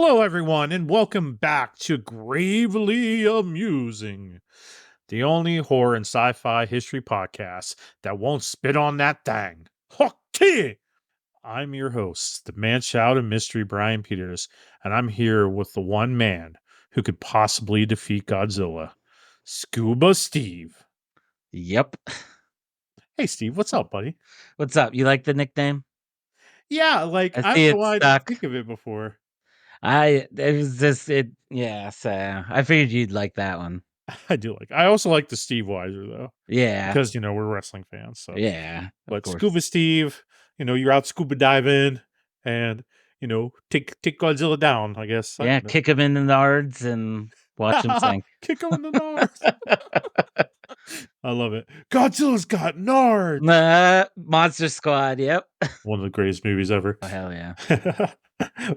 Hello, everyone, and welcome back to Gravely Amusing, the only horror and sci-fi history podcast that won't spit on that thing. Okay! I'm your host, the man-child of mystery, Brian Peters, and I'm here with the one man who could possibly defeat Godzilla, Scuba Steve. Yep. Hey, Steve, what's up, buddy? What's up? You like the nickname? Yeah, like, I I see don't know it why I didn't stuck. think of it before. Yeah, so I figured you'd like that one. I also like the Steve Weiser, though. Yeah. Because we're wrestling fans, so. Yeah, of But course. Scuba Steve, you're out scuba diving and take Godzilla down, I guess. I Yeah, don't know. kick him in the nards and watch him sink. Kick him in the nards. I love it. Godzilla's got nards. Monster Squad, yep. One of the greatest movies ever. Oh, hell yeah.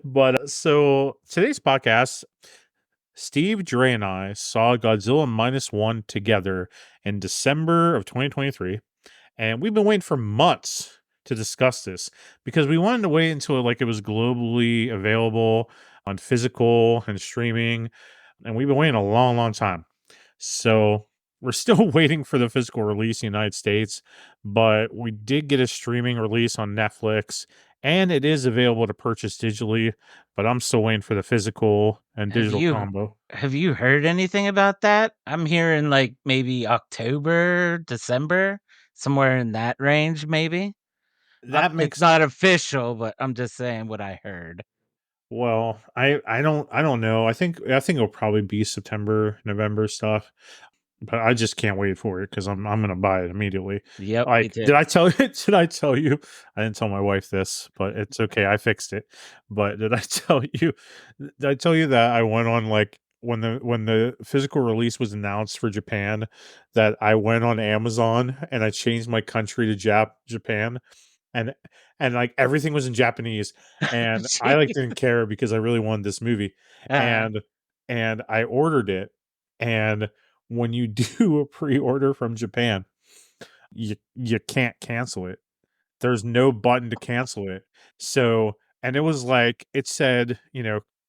But so today's podcast, Steve, Dre, and I saw Godzilla -1 together in December of 2023. And we've been waiting for months to discuss this because we wanted to wait until it was globally available on physical and streaming. And we've been waiting a long, long time. So we're still waiting for the physical release in the United States, but we did get a streaming release on Netflix and it is available to purchase digitally, but I'm still waiting for the physical and Have digital you combo. have you heard anything about that? I'm hearing maybe October, December, somewhere in that range, maybe. That It's makes not official, but I'm just saying what I heard. Well, I don't know. I think it'll probably be September, November stuff, but I just can't wait for it because I'm gonna buy it immediately. Yep, me Like, too. did I tell you? Did I tell you? I didn't tell my wife this, but it's okay. I fixed it. But did I tell you? Did I tell you that I went on when the physical release was announced for Japan, that I went on Amazon and I changed my country to Japan, and everything was in Japanese, and I didn't care because I really wanted this movie, Uh, and I ordered it, and when you do a pre-order from Japan, you can't cancel it. There's no button to cancel it. So, and it was it said,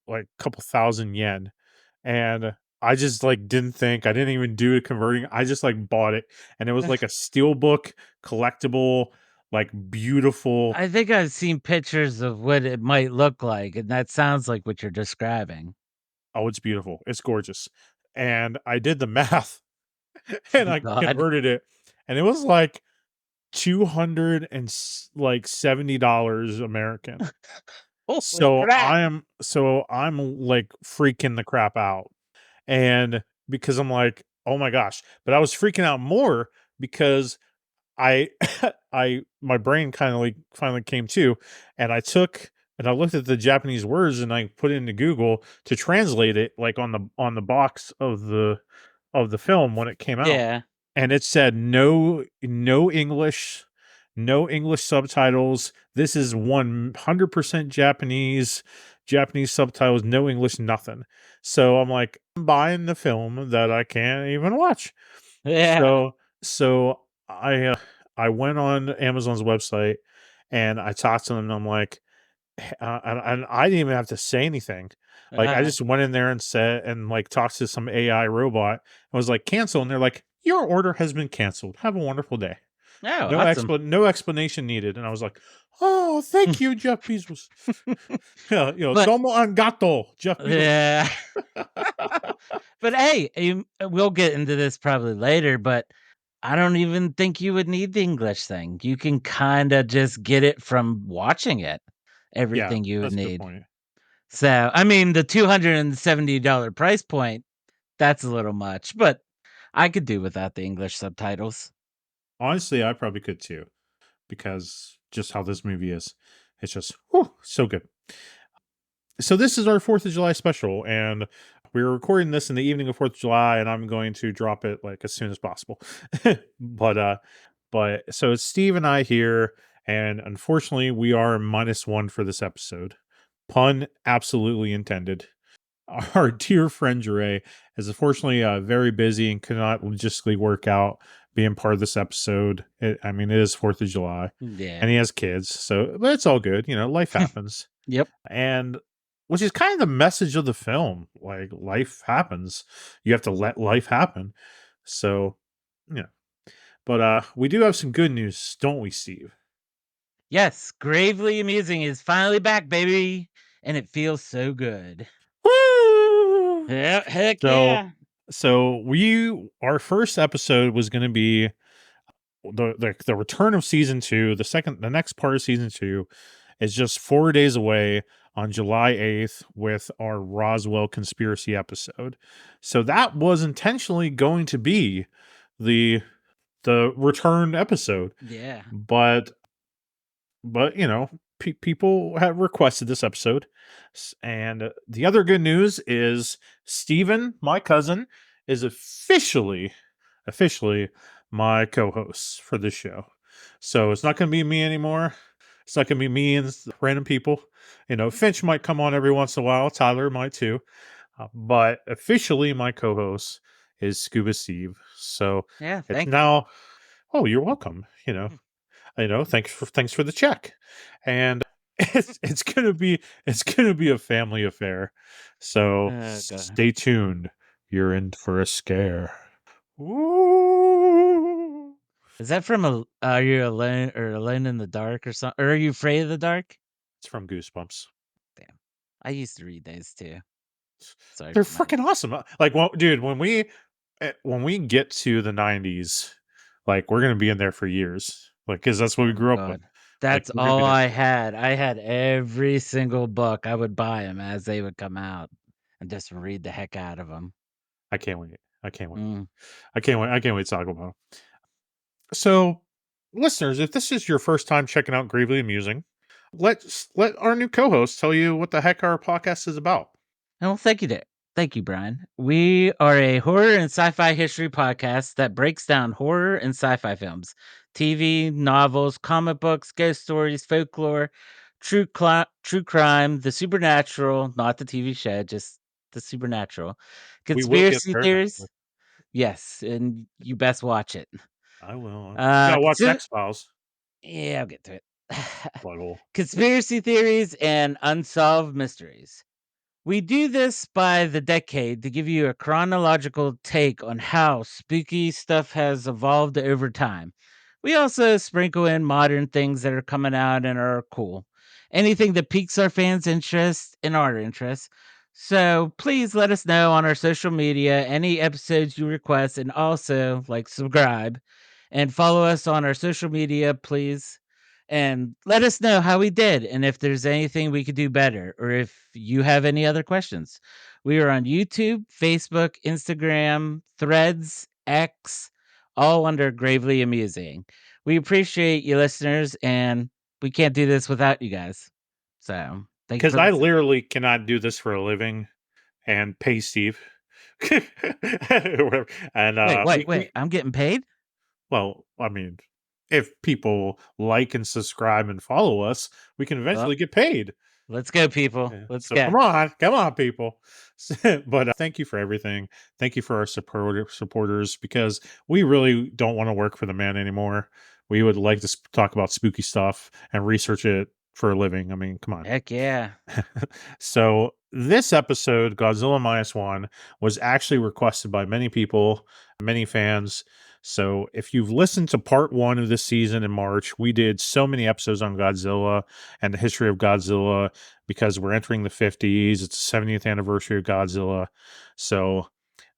like a couple thousand yen, and I just didn't think. I didn't even do it converting. I just bought it, and it was like a steelbook collectible, beautiful. I think I've seen pictures of what it might look like, and that sounds like what you're describing. Oh, it's beautiful. It's gorgeous. And I did the math and I God. converted it, and it was like $270 American. Holy So crap. I'm freaking the crap out. And because I'm like, oh my gosh. But I was freaking out more because I my brain kind of finally came to, and I looked at the Japanese words and I put it into Google to translate it on the box of the film when it came out. Yeah. And it said no English, no English subtitles. This is 100% Japanese subtitles, no English, nothing. So I'm like, I'm buying the film that I can't even watch. Yeah. So I went on Amazon's website and I talked to them and I'm like, and I didn't even have to say anything. I Uh, just went in there and said and talked to some AI robot. I was like, cancel, and they're like, your order has been canceled. Have a wonderful day. oh, awesome. No explanation needed. And I was like, oh, thank you, Jeff Bezos. Yeah, But domo angato, Jeff Bezos. yeah. But hey, we'll get into this probably later, but I don't even think you would need the English thing. You can kind of just get it from watching it. Yeah, Everything you would that's a good need. point. So, I mean, the $270 price point, that's a little much, but I could do without the English subtitles. Honestly, I probably could too, because just how this movie is. It's just whew, so good. So this is our 4th of July special, and we're recording this in the evening of 4th of July, and I'm going to drop it as soon as possible. But so it's Steve and I here, and unfortunately we are -1 for this episode. Pun absolutely intended. Our dear friend Dre is unfortunately very busy and could not logistically work out being part of this episode. It is 4th of July, Yeah. and he has kids, so but it's all good. Life happens. Yep. And which is kind of the message of the film. Like life happens, you have to let life happen. So, yeah. But we do have some good news, don't we, Steve? Yes, Gravely Amusing is finally back, baby, and it feels so good. Woo! Yeah, heck So, yeah. our first episode was going to be the return of season 2. The next part of season 2 is just 4 days away on July 8th with our Roswell conspiracy episode. So that was intentionally going to be the return episode, Yeah. but you know, people have requested this episode. And the other good news is Steven, my cousin, is officially my co-host for this show. So it's not going to be me anymore. It's not going to be me and random people. You know, Finch might come on every once in a while. Tyler might too. But officially, my co-host is Scuba Steve. So Yeah, it's thank you. now. Oh, you're welcome. Thanks for the check, and it's gonna be a family affair. So Oh god. stay tuned. You're in for a scare. Ooh. Is that from a Are You Alone or Alone in the Dark or something? Or Are You Afraid of the Dark? It's from Goosebumps. Damn. I used to read those too. Sorry They're for my freaking awesome. Like, well, dude, when we get to the '90s, like we're gonna be in there for years, like because that's what we Oh grew up with. god. Like That's we're gonna be all there. I had. I had every single book. I would buy them as they would come out and just read the heck out of them. I can't wait. I can't wait. Mm. I can't wait to talk about it. So, listeners, if this is your first time checking out Gravely Amusing, let our new co-host tell you what the heck our podcast is about. Well, thank you, there. Thank you, Brian. We are a horror and sci-fi history podcast that breaks down horror and sci-fi films, TV, novels, comic books, ghost stories, folklore, true crime, the supernatural, not the TV show, just the supernatural, We will get conspiracy there theories. eventually. Yes, and you best watch it. You gotta watch Consider X Files. Yeah, I'll get to it. Butthole. Conspiracy theories and unsolved mysteries. We do this by the decade to give you a chronological take on how spooky stuff has evolved over time. We also sprinkle in modern things that are coming out and are cool. Anything that piques our fans' interest and our interest. So please let us know on our social media any episodes you request, and also subscribe and follow us on our social media, please. And let us know how we did and if there's anything we could do better or if you have any other questions. We are on YouTube, Facebook, Instagram, Threads, X, all under Gravely Amusing. We appreciate you listeners, and we can't do this without you guys. So, thank you Because for I listening. literally cannot do this for a living and pay Steve. Or whatever. And Wait, wait, we wait. I'm getting paid? well, I mean, if people like and subscribe and follow us, we can Well, eventually get paid. let's go, people. Yeah. Let's So go. come on, people. But thank you for everything. Thank you for our supporters because we really don't want to work for the man anymore. We would like to talk about spooky stuff and research it for a living. I mean, come on. Heck yeah. So this episode, Godzilla minus one, was actually requested by many people, many fans. So if you've listened to part one of this season in March, we did so many episodes on Godzilla and the history of Godzilla because we're entering the 50s. It's the 70th anniversary of Godzilla. So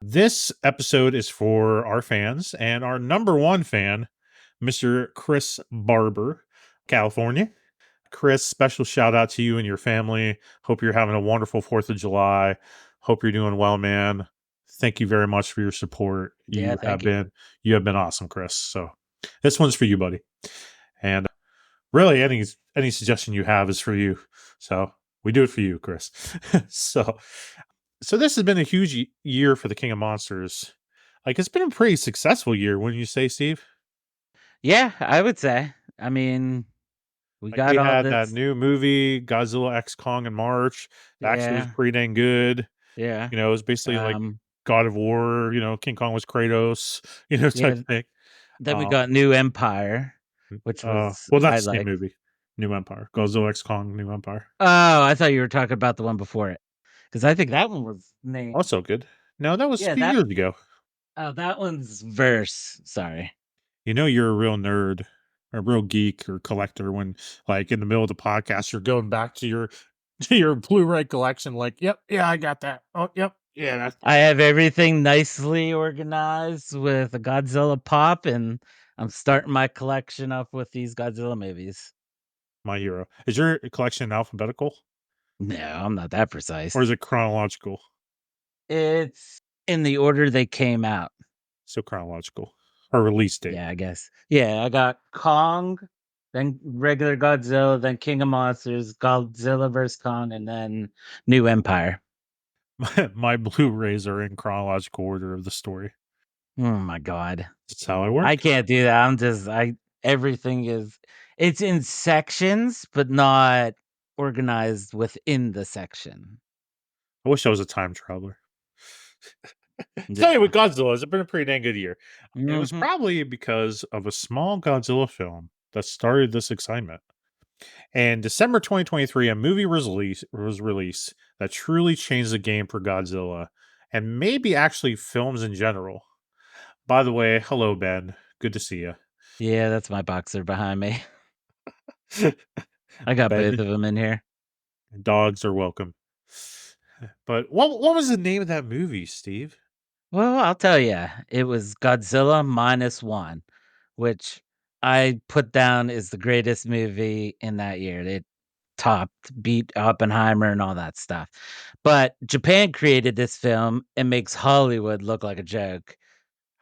this episode is for our fans and our number one fan, Mr. Chris Barber, California. Chris, special shout out to you and your family. Hope you're having a wonderful 4th of July. Hope you're doing well, man. Thank you very much for your support. Yeah, thank you. You have been awesome, Chris. So this one's for you, buddy. And really any suggestion you have is for you. So we do it for you, Chris. so this has been a huge year for the King of Monsters. Like it's been a pretty successful year, wouldn't you say, Steve? Yeah, I would say. I mean, we Like got we all had that this. new movie, Godzilla X Kong in March. It actually was Yeah, pretty dang good. yeah. You know, it was basically like Um, God of War, King Kong was Kratos, type yeah. of thing. Then we Um, got New Empire, which was well, I that's the same like. movie. New Empire. Godzilla X Kong New Empire. Oh, I thought you were talking about the one before it, because I think that one was named. Also good. No, that was a Yeah, few that years ago. that one's Verse. Sorry. You know you're a real nerd, a real geek or collector when, like, in the middle of the podcast, you're going back to your to your Blu-ray collection. Like, yep, yeah, I got that. Oh, yep, yeah, that's I have everything nicely organized with a Godzilla pop, and I'm starting my collection up with these Godzilla movies. my hero. Is your collection alphabetical No, I'm not that or precise. is it chronological? It's in the order they came out. So chronological or release date. Yeah, I guess. Yeah, I got Kong, then regular Godzilla, then King of Monsters, Godzilla vs. Kong, and then New Empire. My Blu-rays are in chronological order of the story. Oh my god. That's how I I work. can't do that. I everything is it's in sections, but not organized within the section. I wish I was a time traveler. Tell you Yeah. what, Godzilla has been a pretty dang good year. It was Mhm. probably because of a small Godzilla film that started this excitement. In December 2023, a movie was released that truly changed the game for Godzilla and maybe actually films in general. By the way, hello Ben. Good to see you. Yeah, that's my boxer behind me. I got both Ben, of them in here. dogs are welcome. But what was the name of that movie, Steve? Well, I'll tell you, it was Godzilla -1, which I put down as the greatest movie in that year. It beat Oppenheimer and all that stuff. But Japan created this film and makes Hollywood look like a joke.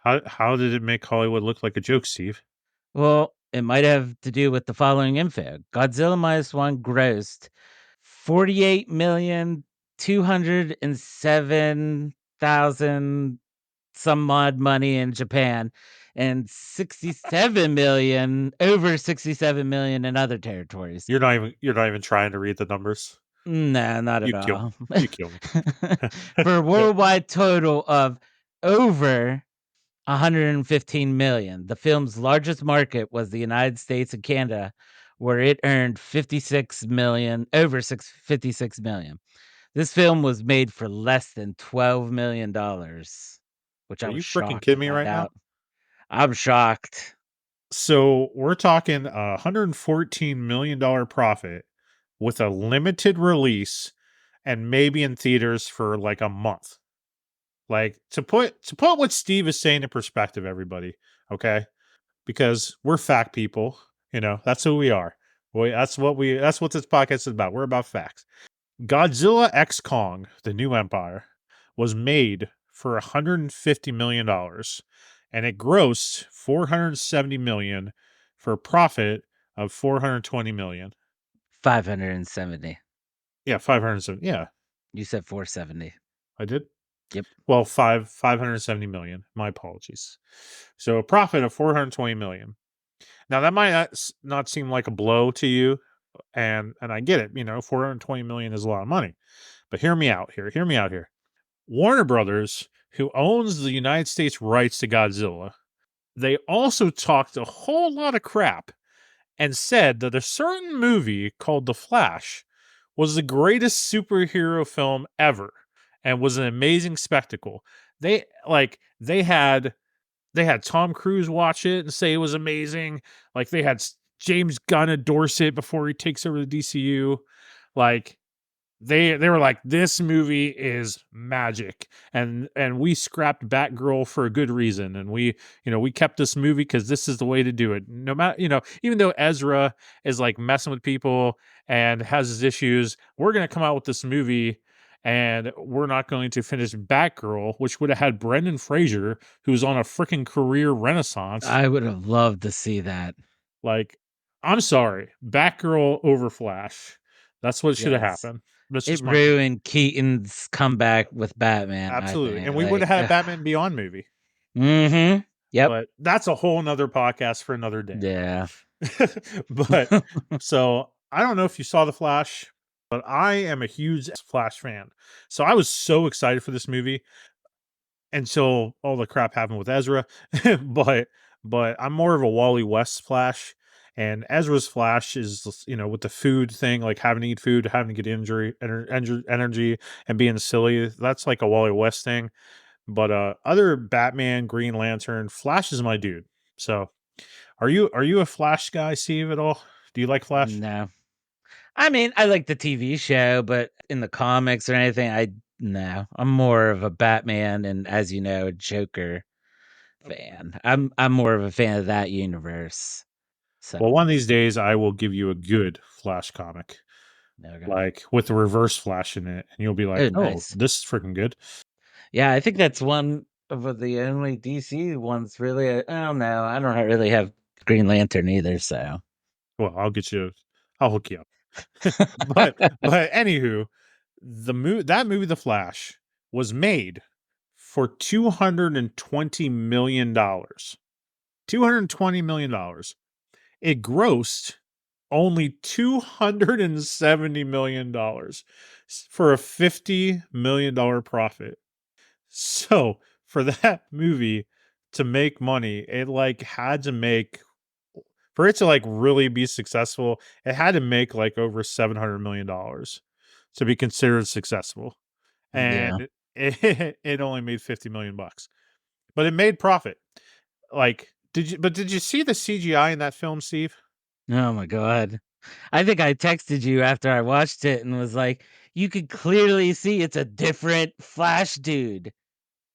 How did it make Hollywood look like a joke, Steve? Well, it might have to do with the following info. Godzilla -1 grossed 48,207,000 some odd money in Japan and 67,000,000 over 67,000,000 in other territories. You're not even trying to read the numbers. No, not at You kill me. all. You kill me. For a Yeah. worldwide total of over 115,000,000. The film's largest market was the United States and Canada, where it earned 56,000,000 over 56,000,000. This film was made for less than $12,000,000, which I Are was you freaking shocked to kidding me find right now? out. I'm shocked. So we're talking a $114 million profit with a limited release and maybe in theaters for like a month. Like to put what Steve is saying in perspective, everybody, okay? Because we're fact people, that's who we are. That's what this podcast is about. We're about facts. Godzilla X Kong, The New Empire, was made for $150 million and it grossed 470 million for a profit of 420 million. 570. Yeah, 570. Yeah, You said 470. I did. Yep. Well, 570 million. My apologies. So a profit of 420 million. Now that might not seem like a blow to you, and I get it. 420 million is a lot of money. But hear me out here. Hear me out here. Warner Brothers, who owns the United States rights to Godzilla, they also talked a whole lot of crap and said that a certain movie called The Flash was the greatest superhero film ever and was an amazing spectacle. They had Tom Cruise watch it and say it was amazing. Like they had James Gunn endorse it before he takes over the DCU. Like they were like, this movie is magic, and we scrapped Batgirl for a good reason, and we kept this movie because this is the way to do it. No matter, even though Ezra is like messing with people and has his issues, we're gonna come out with this movie. And we're not going to finish Batgirl, which would have had Brendan Fraser, who's on a freaking career renaissance. I would have loved to see that. Like, I'm sorry, Batgirl over Flash. That's what should have Yes. happened. That's It just my opinion. ruined Keaton's comeback with Batman, I Absolutely, think. and we would Like, have had a ugh. Batman Beyond movie, Mhm. Yep. but that's a whole nother podcast for another day. Yeah. But so I don't know if you saw The Flash, but I am a huge Flash fan. So I was so excited for this movie until all the crap happened with Ezra. but but I'm more of a Wally West Flash. And Ezra's Flash is, with the food thing, like having to eat food, having to get energy, and being silly. That's like a Wally West thing. But other Batman, Green Lantern, Flash is my dude. So, are you a Flash guy, Steve, at all? Do you like Flash? No. I mean, I like the TV show, but in the comics or anything, I no. I'm more of a Batman and, as you know, a Joker Okay. fan. I'm more of a fan of that universe. So, Well, one of these days, I will give you a good Flash comic, okay. like with the Reverse Flash in it, and you'll be like, Oh, "Oh, nice. this is freaking good." Yeah, I think that's one of the only DC ones really. I don't know. I don't really have Green Lantern either, so. Well, I'll hook you up. But anywho, that movie, The Flash, was made for $220 million. $220 million. It grossed only $270 million for a $50 million profit. So for that movie to make money, it like had to make for it to like really be successful, it had to make like over $700 million to be considered successful. Yeah. And it only made 50 million bucks. But it made profit. Like did you see the CGI in that film, Steve? Oh my god. I think I texted you after I watched it and was like, "You could clearly see it's a different Flash dude."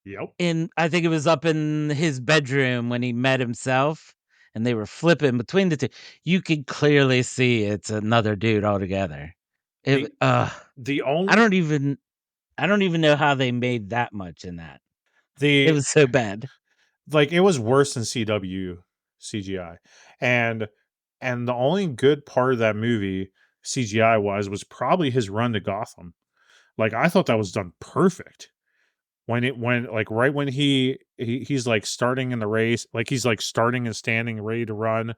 Yep. I think it was up in his bedroom when he met himself, and they were flipping between the 2. You could clearly see it's another dude altogether. It The uh, the I only don't even I don't even know how they made that much in that. It the was so bad. like it was worse than CW CGI. And and the only good part of that movie CGI wise was probably his run to Gotham. Like I thought that was done perfect. When like right when he's like starting in the race, like he's like starting and standing ready to run,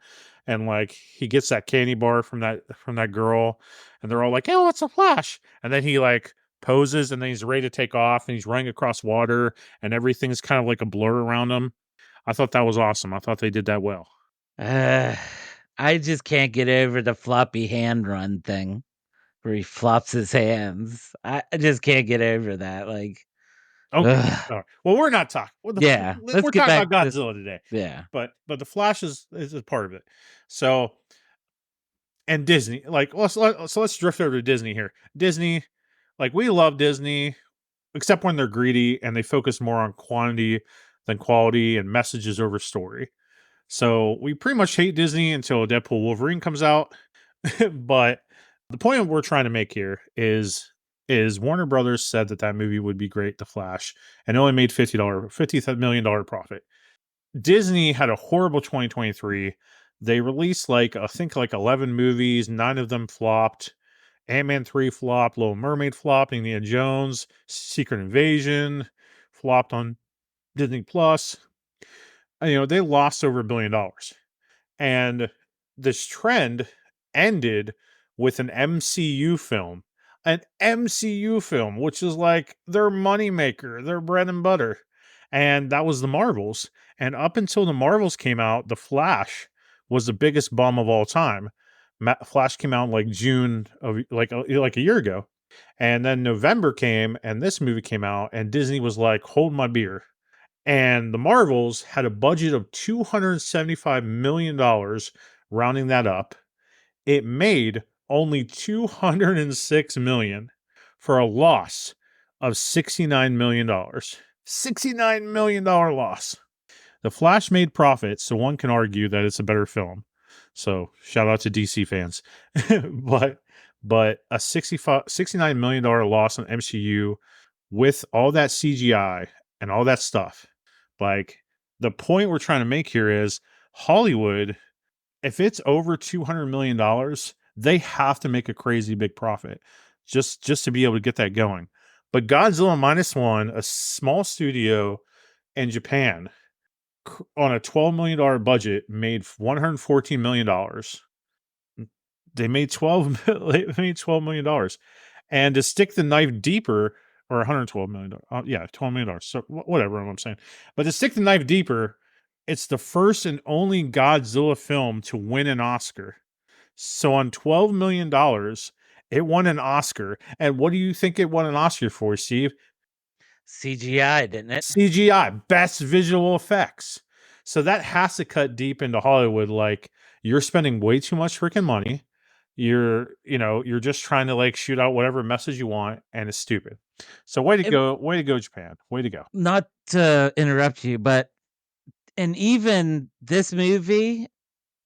and like he gets that candy bar from that girl, and they're all like, "Oh, it's a Flash," and then he like poses, and then he's ready to take off, and he's running across water, and everything's kind of like a blur around him. I thought that was awesome. I thought they did that well. Uh, I just can't get over the floppy hand run thing where he flops his hands. I just can't get over that. Like, Okay, ugh. all right. Well, we're not talking. Yeah, let's We're get talking back about to Godzilla today, yeah. but the Flash is a part of it. So and Disney. Like let's drift over to Disney here. Disney, like we love Disney, except when they're greedy and they focus more on quantity than quality and messages over story. So we pretty much hate Disney until Deadpool Wolverine comes out. But the point we're trying to make here is Warner Brothers said that movie would be great, The Flash, and only made $50 million profit. Disney had a horrible 2023. They released like I think like 11 movies, 9 of them flopped. Ant-Man 3 flopped, Little Mermaid flopped, Indiana Jones, Secret Invasion flopped on Disney Plus. They lost over $1 billion. And this trend ended with an MCU film. An MCU film, which is like their moneymaker, their bread and butter. And that was the Marvels. And up until the Marvels came out, The Flash was the biggest bomb of all time. Flash came out in like June of like a year ago. And then November came and this movie came out, and Disney was like, hold my beer. And the Marvels had a budget of $275 million, rounding that up. It made only $206 million for a loss of $69 million. $69 million loss. The Flash made profits, so one can argue that it's a better film. So shout out to DC fans. but but a $69 million loss on MCU with all that CGI and all that stuff. Like the point we're trying to make here is Hollywood, if it's over $200 million, they have to make a crazy big profit just to be able to get that going. But Godzilla minus one, a small studio in Japan on a $12 million budget, made $114 million. They made 12 they made $12 million. And to stick the knife deeper, or $112 million. Yeah, $12 million. So whatever I'm saying. But to stick the knife deeper, It's the first and only Godzilla film to win an Oscar. So on $12 million, it won an Oscar. And what do you think it won an Oscar for, Steve? CGI, didn't it? CGI, best visual effects. So that has to cut deep into Hollywood. Like, you're spending way too much freaking money. You're just trying to like shoot out whatever message you want, and it's stupid. So It, way to go, Japan. Way to go. not to interrupt you, but and even this movie,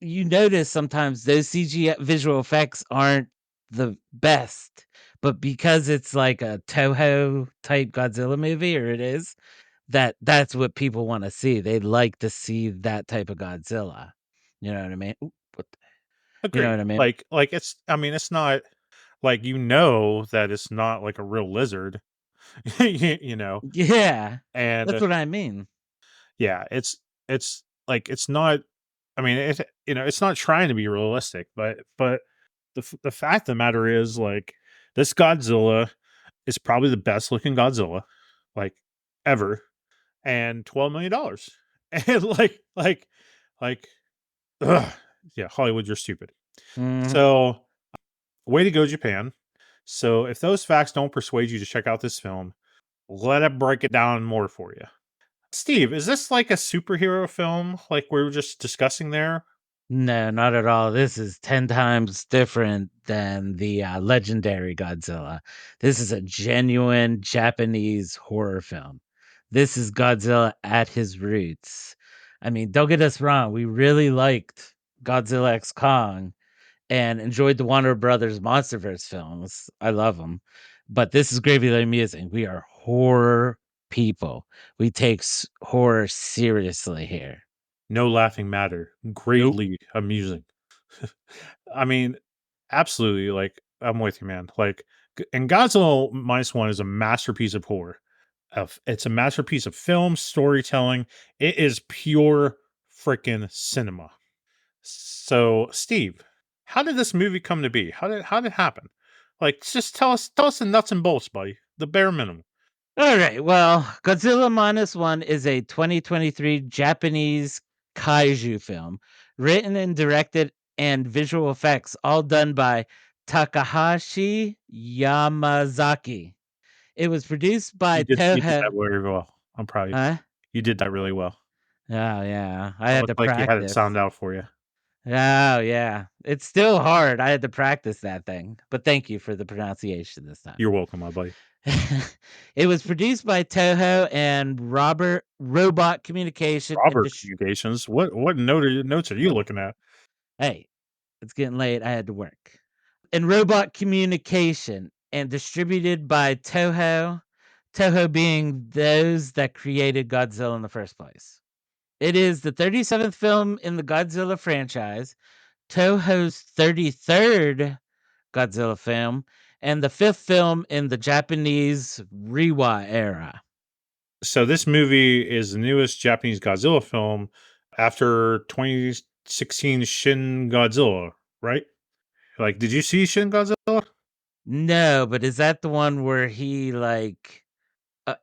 you notice sometimes those CG visual effects aren't the best, but because it's like a Toho type Godzilla movie, or it is, that's what people wanna see. They like to see that type of Godzilla. You know what I mean? Oop, what the you know Agreed. what I mean? Like it's. I mean, it's not like that it's not like a real lizard. you know, Yeah, and that's what I mean. yeah, it's like it's not. I mean, it's not trying to be realistic, but the fact of the matter is, like, this Godzilla is probably the best looking Godzilla, like, ever, and $12 million, and like, ugh, yeah, Hollywood, you're stupid. Mhm. So, way to go, Japan. So, if those facts don't persuade you to check out this film, let it break it down more for you. Steve, is this like a superhero film, like we were just discussing there? No, not at all. This is 10 times different than the, legendary Godzilla. This is a genuine Japanese horror film. This is Godzilla at his roots. I mean, don't get us wrong, we really liked Godzilla X Kong and enjoyed the Warner Brothers Monsterverse films. I love them, but this is Gravy Lane Musing. We are horror people. We take horror seriously here. No laughing matter. Nope. Greatly amusing. I mean, absolutely. Like, I'm with you, man. Like, and Godzilla minus one is a masterpiece of horror. It's a masterpiece of film storytelling. It is pure freaking cinema. So, Steve, how did this movie come to be? How did it happen? Like, just tell us the nuts and bolts, buddy. The bare minimum. All right. Well, Godzilla Minus One is a 2023 Japanese kaiju film, written and directed and visual effects all done by Takahashi Yamazaki. It was produced by You did Toho. that very well. I'm proud of you. Huh? You did that really well. Oh yeah, I It had to looked like you had it practice. sound out for you. Oh yeah, it's still hard. I had to practice that thing, but thank you for the pronunciation this time. You're welcome, my buddy. It was produced by Toho and Robert Robot Communication and Robert Communications. What notes are you looking at? Hey, it's getting late. I had to work. And Robot Communication and distributed by Toho. Toho being those that created Godzilla in the first place. It is the 37th film in the Godzilla franchise, Toho's 33rd Godzilla film, and the 5th film in the Japanese Reiwa era. So this movie is the newest Japanese Godzilla film after 2016 Shin Godzilla, right? Like, did you see Shin Godzilla? No, but is that the one where he like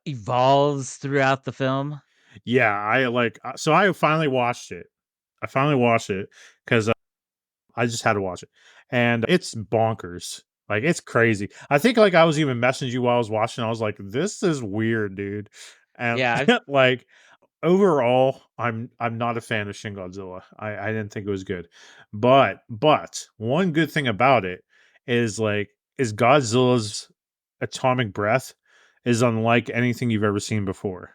evolves throughout the film? Yeah, so I finally watched it. I finally watched it because I just had to watch it, and it's bonkers. Like, it's crazy. I think like I was even messaging you while I was watching. I was like, "This is weird, dude," and Yeah, like overall, I'm not a fan of Shin Godzilla. I didn't think it was good. But one good thing about it is Godzilla's atomic breath is unlike anything you've ever seen before.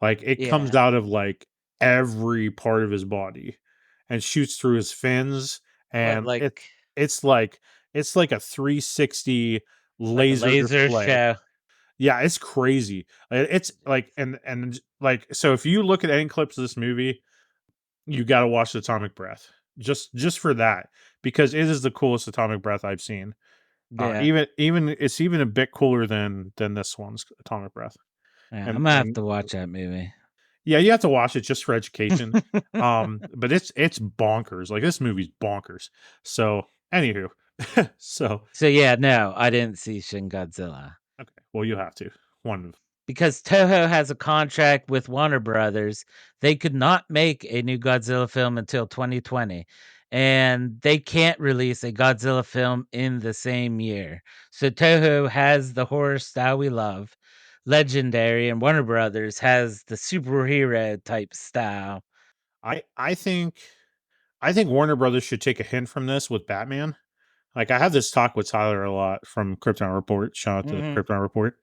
Like, it comes yeah. out of like every part of his body and shoots through his fins, What and like it's like it's like a 360 a laser laser display. show? Yeah, it's crazy. It's like, like, so if you look at any clips of this movie, you got to watch the Atomic Breath just for that, because it is the coolest Atomic Breath I've seen. Yeah, Even it's even a bit cooler than this one's Atomic Breath. yeah. I'm And gonna have to watch that movie. yeah, you have to watch it just for education. But it's bonkers. Like, this movie's bonkers. So, anywho, so So yeah, no, I didn't see Shin Godzilla okay, well, you have to one. because Toho has a contract with Warner Brothers, they could not make a new Godzilla film until 2020, and they can't release a Godzilla film in the same year. So Toho has the horror style we love, legendary, and Warner Brothers has the superhero type style. I think Warner Brothers should take a hint from this with Batman. Like I have this talk with Tyler a lot from Krypton Report. Shout out to Mhm. Krypton Report.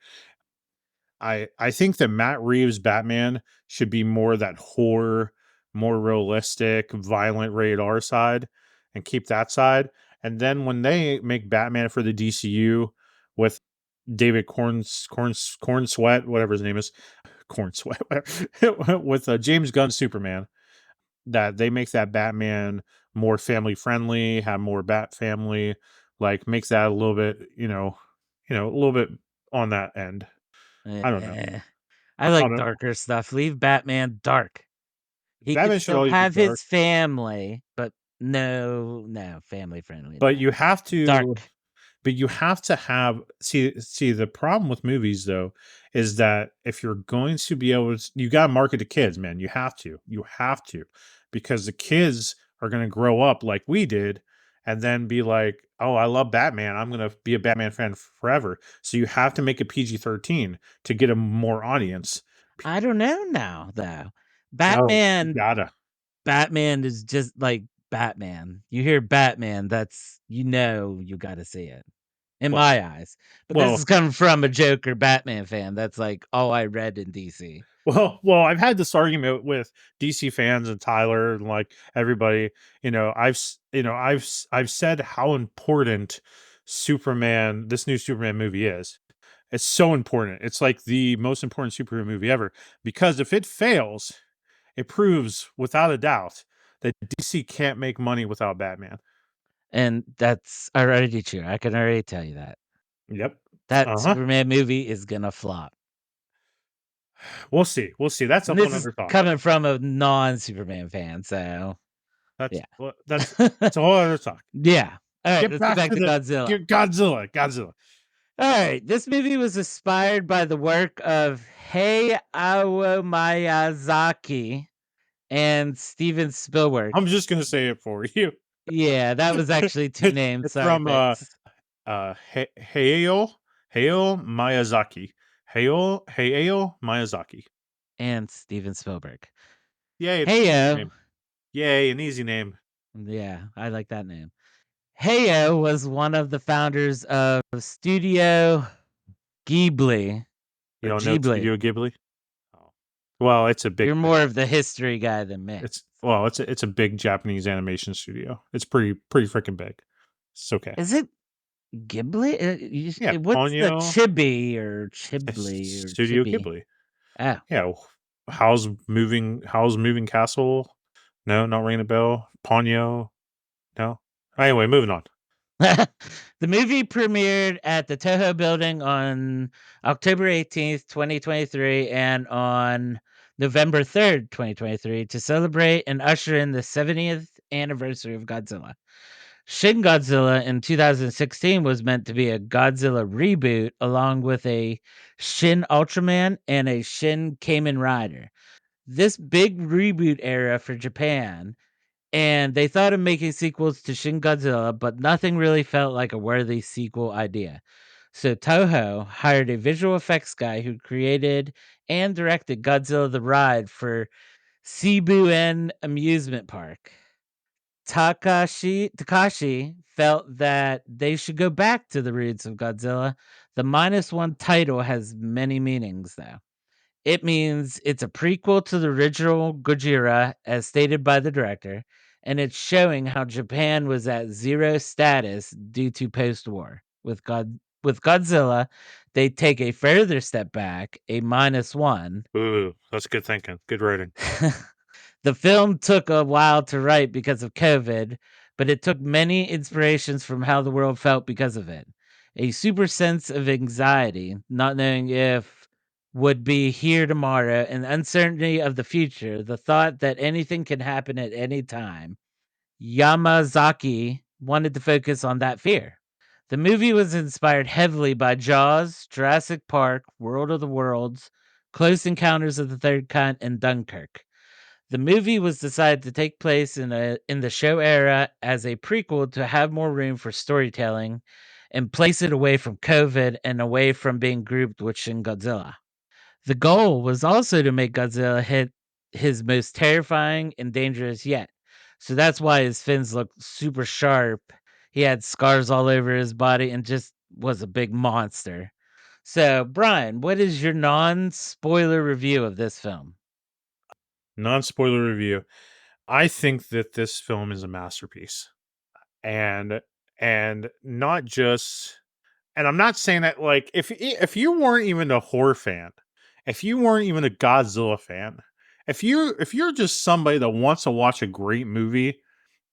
I think that Matt Reeves' Batman should be more that horror, more realistic, violent rated R side, and keep that side. And then when they make Batman for the DCU with David Corn Sweat, whatever his name is, Corn Sweat, with James Gunn Superman, that they make that Batman more family friendly, have more Bat family, like makes that a little bit, a little bit on that end. I don't know. Eh. I I don't like know. darker stuff. Leave Batman dark. He could Batman should still always be have dark, his family, but no, family friendly, but no. you have to Dark. but you have to have see the problem with movies though is that if you're going to be able to you got to market to kids, man. You have to because the kids are going to grow up like we did and then be like, "Oh, I love Batman. I'm going to be a Batman fan forever." So you have to make it PG-13 to get a more audience. I don't know now, though. No, you Batman gotta. Batman is just like Batman. You hear Batman, that's you gotta see it, in Well, my eyes. But this well, is coming from a Joker Batman fan, that's, like, all I read in DC. well, I've had this argument with DC fans and Tyler and like everybody. I've said how important this new Superman movie is. It's so important. It's like the most important superhero movie ever because if it fails, it proves without a doubt that DC can't make money without Batman. And that's already true, I can already tell you that. Yep. That Uh huh. Superman movie is gonna flop. We'll see. We'll see. That's a And whole this is nother talk. coming from a non-Superman fan, so That's yeah. well, that's a whole other talk. Yeah. Alright, Get let's get back back to to the Godzilla. Godzilla. Alright, this movie was inspired by the work of Hayao Miyazaki and Steven Spielberg. I'm just gonna say it for you. Yeah, that was actually 2 names, It's sorry, from Fix. Hayao Miyazaki. Hayao Miyazaki. And Steven Spielberg. Yay, an easy Hayao name. Yay, an easy name. yeah, I like that name. Hayao was one of the founders of Studio Ghibli, You or don't know Ghibli. Studio Ghibli? Oh. Well, it's a big You're more of the history guy than me. it's a big Japanese animation studio. It's pretty freaking big. It's okay. Is it Ghibli? Yeah, What's the Ponyo, Chibi or it's Chibli or Studio Chibi? Ghibli. Oh. Yeah, How's Moving Castle? No, not ringing a bell. Ponyo? No. Anyway, moving on. The movie premiered at the Toho Building on October 18th, 2023, and on November 3rd, 2023, to celebrate and usher in the 70th anniversary of Godzilla. Shin Godzilla in 2016 was meant to be a Godzilla reboot, along with a Shin Ultraman and a Shin Kamen Rider. This big reboot era for Japan, and they thought of making sequels to Shin Godzilla, but nothing really felt like a worthy sequel idea. So Toho hired a visual effects guy who created and directed Godzilla the Ride for Sibuen Amusement Park. Takashi felt that they should go back to the roots of Godzilla. The minus one title has many meanings, though. It means it's a prequel to the original Gojira, as stated by the director, and it's showing how Japan was at zero status due to post-war. With Godzilla, they take a further step back, a minus one. Ooh, that's good thinking. Good writing. The film took a while to write because of COVID, but it took many inspirations from how the world felt because of it. A super sense of anxiety, not knowing if would be here tomorrow, and the uncertainty of the future, the thought that anything can happen at any time. Yamazaki wanted to focus on that fear. The movie was inspired heavily by Jaws, Jurassic Park, World of the Worlds, Close Encounters of the Third Kind, and Dunkirk. The movie was decided to take place in the show era as a prequel to have more room for storytelling and place it away from COVID and away from being grouped with Shin Godzilla. The goal was also to make Godzilla hit his most terrifying and dangerous yet. So that's why his fins look super sharp. He had scars all over his body and just was a big monster. So, Brian, what is your non spoiler review of this film? Non-spoiler review. I think that this film is a masterpiece. And not just, and I'm not saying that like if you weren't even a horror fan, if you weren't even a Godzilla fan, if you're just somebody that wants to watch a great movie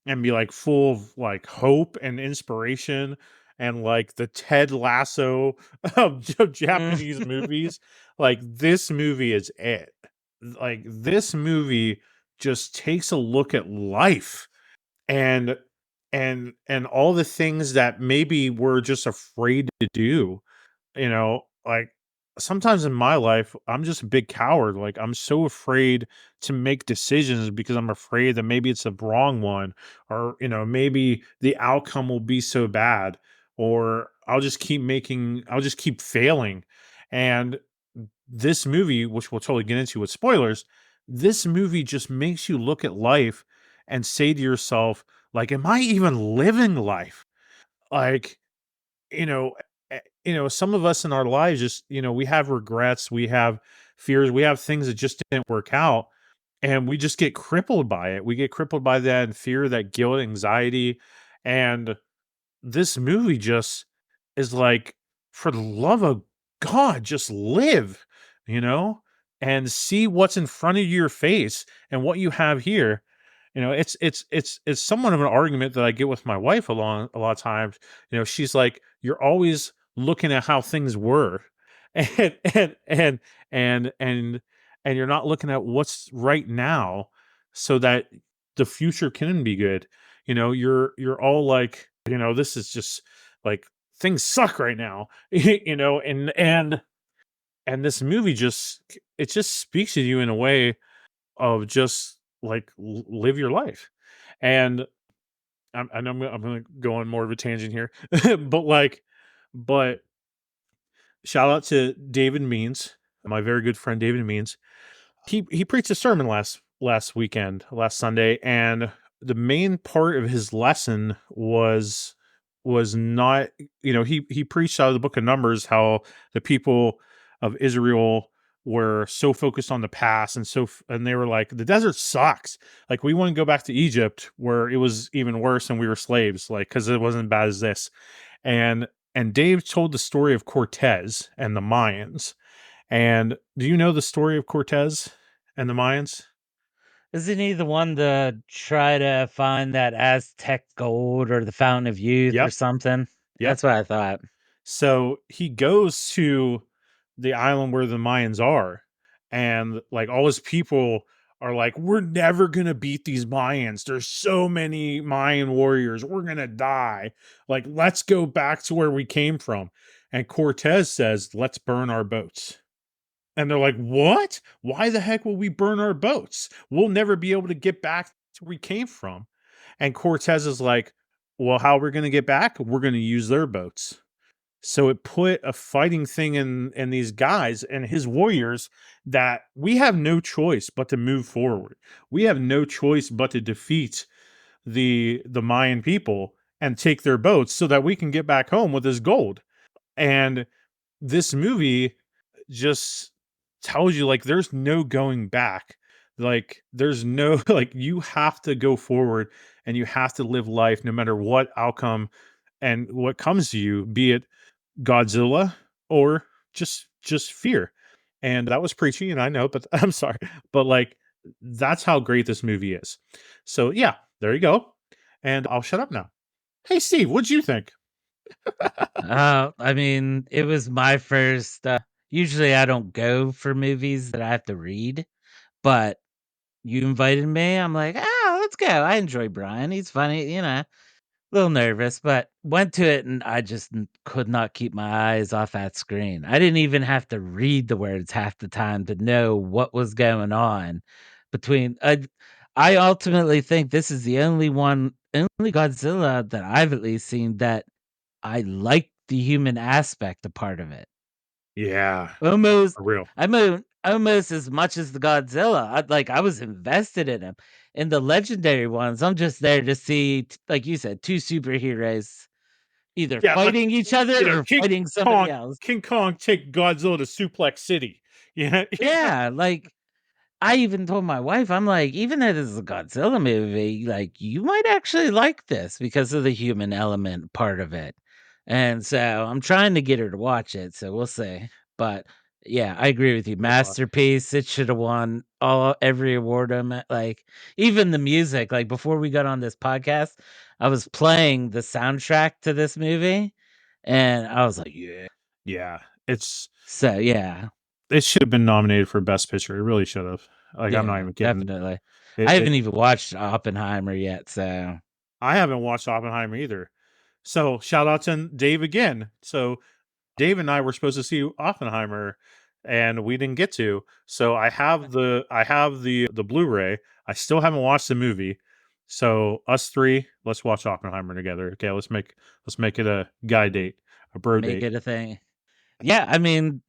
and be like full of like hope and inspiration and like the Ted Lasso of Japanese Mm. movies, like this movie is it. Like this movie just takes a look at life and all the things that maybe we're just afraid to do, like sometimes in my life I'm just a big coward. Like I'm so afraid to make decisions because I'm afraid that maybe it's a wrong one, or maybe the outcome will be so bad, or I'll just keep failing. And this movie, which we'll totally get into with spoilers, this movie just makes you look at life and say to yourself, like, am I even living life? Like, you know, some of us in our lives just, we have regrets, we have fears, we have things that just didn't work out, and we just get crippled by it. We get crippled by that fear, that guilt, anxiety, and this movie just is like, for the love of God, just live, you know, and see what's in front of your face and what you have here. It's somewhat of an argument that I get with my wife a lot of times. She's like, "You're always looking at how things were, and and you're not looking at what's right now, so that the future can be good." You're all like, this is just like, things suck right now, and this movie just, it just speaks to you in a way of just like, live your life. And I know I'm gonna go on more of a tangent here, but like, but shout out to David Means, my very good friend David Means. He preached a sermon last Sunday, and the main part of his lesson was not, he preached out of the book of Numbers how the people of Israel were so focused on the past, and they were like, the desert sucks, like we want to go back to Egypt where it was even worse and we were slaves, like, because it wasn't as bad as this. And Dave told the story of Cortez and the Mayans. And do you know the story of Cortez and the Mayans? Isn't he the one to try to find that Aztec gold or the Fountain of Youth or Yep, something? yep. That's what I thought. So he goes to the island where the Mayans are, and like all his people are like, we're never gonna beat these Mayans. There's so many Mayan warriors. We're gonna die. Like, let's go back to where we came from. And Cortez says, let's burn our boats. And they're like, "What? Why the heck will we burn our boats? We'll never be able to get back to where we came from." And Cortez is like, "Well, how are we going to get back? We're going to use their boats." So it put a fighting thing in these guys and his warriors, that we have no choice but to move forward. We have no choice but to defeat the Mayan people and take their boats so that we can get back home with this gold. And this movie just tells you, like, there's no going back. Like, there's no like, you have to go forward and you have to live life no matter what outcome and what comes to you, be it Godzilla or just fear. And that was preachy, and I know, but I'm sorry. But like, that's how great this movie is. So yeah, there you go. And I'll shut up now. Hey Steve, what'd you think? I mean, it was my first. Usually, I don't go for movies that I have to read, but you invited me. I'm like, let's go. I enjoy Brian. He's funny. little nervous, but went to it and I just could not keep my eyes off that screen. I didn't even have to read the words half the time to know what was going on between I ultimately think this is the only Godzilla that I've at least seen that I like the human aspect a part of it. Yeah, Almost for real. almost as much as the Godzilla. I was invested in him. In the legendary ones, I'm just there to see, like you said, 2 superheroes either Yeah, like, fighting each other or fighting somebody Kong else. King Kong take Godzilla to Suplex City. Yeah, yeah. Yeah, like I even told my wife, I'm like, "Even though this is a Godzilla movie, like, you might actually like this because of the human element part of it." And so, I'm trying to get her to watch it, so we'll see. But, yeah, I agree with you, Uh, masterpiece, it shoulda won every award like, even the music, like, before we got on this podcast, I was playing the soundtrack to this movie, and I was like, "Yeah." yeah, it's So, yeah. it should have been nominated for Best Picture. It really should have. Like, I'm not Yeah, even kidding. definitely. I It haven't even watched Oppenheimer yet, so I haven't watched Oppenheimer either. So, shout out to Dave again. So, Dave and I were supposed to see Oppenheimer, and we didn't get to. So, I have the Blu-ray. I still haven't watched the movie. So, us 3, let's watch Oppenheimer together. Okay, let's make it a guy date, a bro make date. it a thing. Yeah, I mean,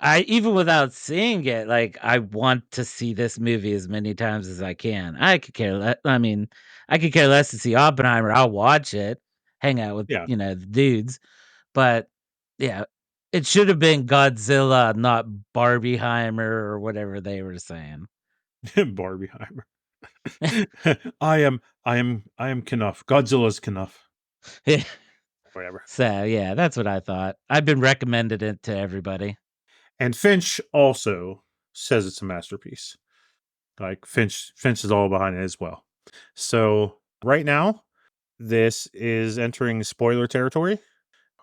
I even without seeing it, like, I want to see this movie as many times as I can. I mean, I could care less to see Oppenheimer, I'll watch it, hang out with, Yeah, the dudes, but, yeah, it should have been Godzilla, not Barbieheimer or whatever they were saying. Barbieheimer. I am Knuff. Godzilla's Knuff. Whatever. So, yeah, that's what I thought. I've been recommending it to everybody. And Finch also says it's a masterpiece. Like Finch is all behind it as well. So right now, this is entering spoiler territory.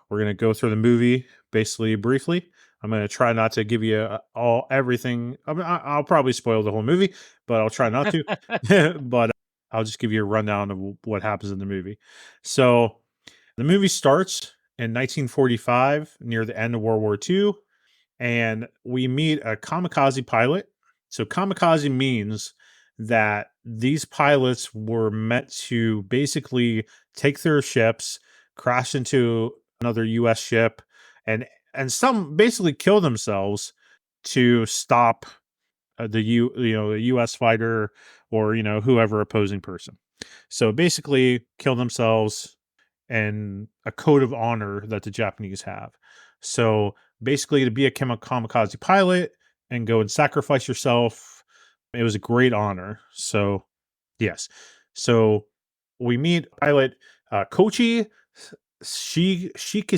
We're gonna go through the movie basically briefly. I'm gonna try not to give you all everything. I'll probably spoil the whole movie, but I'll try not to. But I'll just give you a rundown of what happens in the movie. So the movie starts in 1945, near the end of World War II, and we meet a kamikaze pilot. So kamikaze means that these pilots were meant to basically take their ships, crash into another US ship, and some basically kill themselves to stop the US fighter, or whoever opposing person. So basically kill themselves, and a code of honor that the Japanese have. So basically, to be a kamikaze pilot and go and sacrifice yourself, it was a great honor. So, yes. So we meet pilot Kochi Shika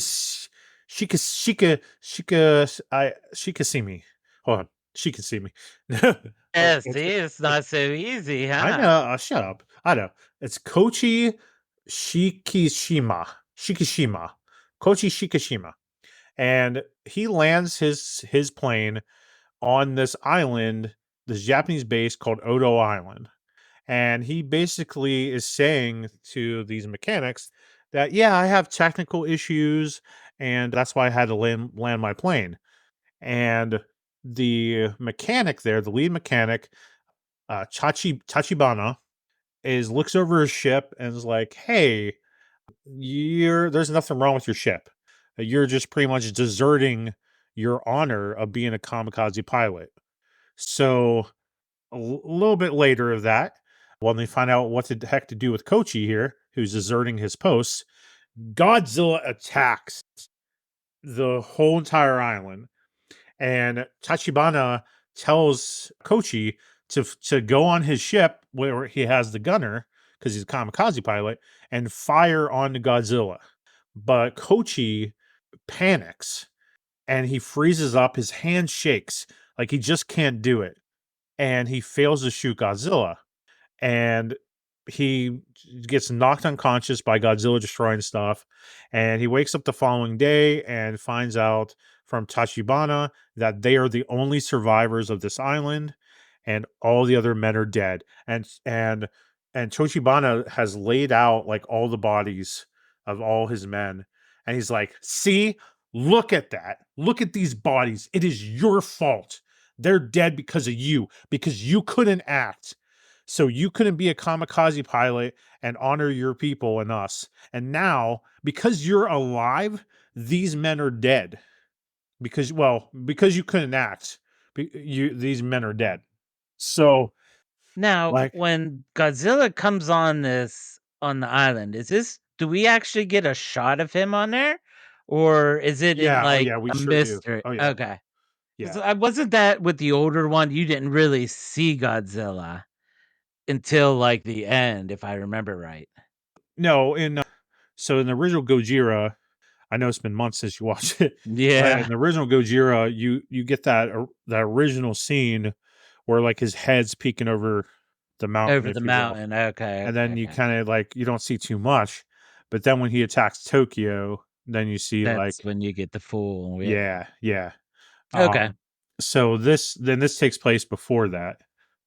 Shikasimi. Hold on. She can see me. Yeah, see, it's not so easy, I huh? know. Shut up. I know. It's Kochi Shikishima. Shikishima. Kochi Shikishima. And he lands his plane on this island, this Japanese base called Odo Island. And he basically is saying to these mechanics that, yeah, I have technical issues, and that's why I had to land my plane. And the mechanic there, the lead mechanic, Tachibana, is looks over his ship and is like, "Hey, there's nothing wrong with your ship. You're just pretty much deserting your honor of being a kamikaze pilot." So little bit later of that, when they find out what the heck to do with Kochi here, who's deserting his post, Godzilla attacks the whole entire island, and Tachibana tells Kochi to go on his ship where he has the gunner, because he's a kamikaze pilot, and fire on the Godzilla. But Kochi panics and he freezes up. His hand shakes like he just can't do it, and he fails to shoot Godzilla. And he gets knocked unconscious by Godzilla destroying stuff. And he wakes up the following day and finds out from Tachibana that they are the only survivors of this island, and all the other men are dead. And and Toshibana has laid out like all the bodies of all his men, and he's like, "See, look at that. Look at these bodies. It is your fault. They're dead because of you, because you couldn't act. So you couldn't be a kamikaze pilot and honor your people and us. And now, because you're alive, these men are dead. Because well, because you couldn't act, these men are dead. So Now, like, when Godzilla comes on the island, is this do we actually get a shot of him on there? Or is it in, yeah, oh like, yeah, we a sure do. mystery? Oh yeah, Okay. 'Cause yeah. I wasn't that with the older one, you didn't really see Godzilla until, like, the end, if I remember right. No, so in the original Gojira, I know it's been months since you watched it, but in Yeah, the original Gojira, you get that original scene where like his head's peeking over the mountain, over the if you will, mountain, okay, and okay, then you okay. kind of like you don't see too much, but then when he attacks Tokyo, then you see That's like when you get the full yep. yeah, yeah. Okay, So this takes place before that,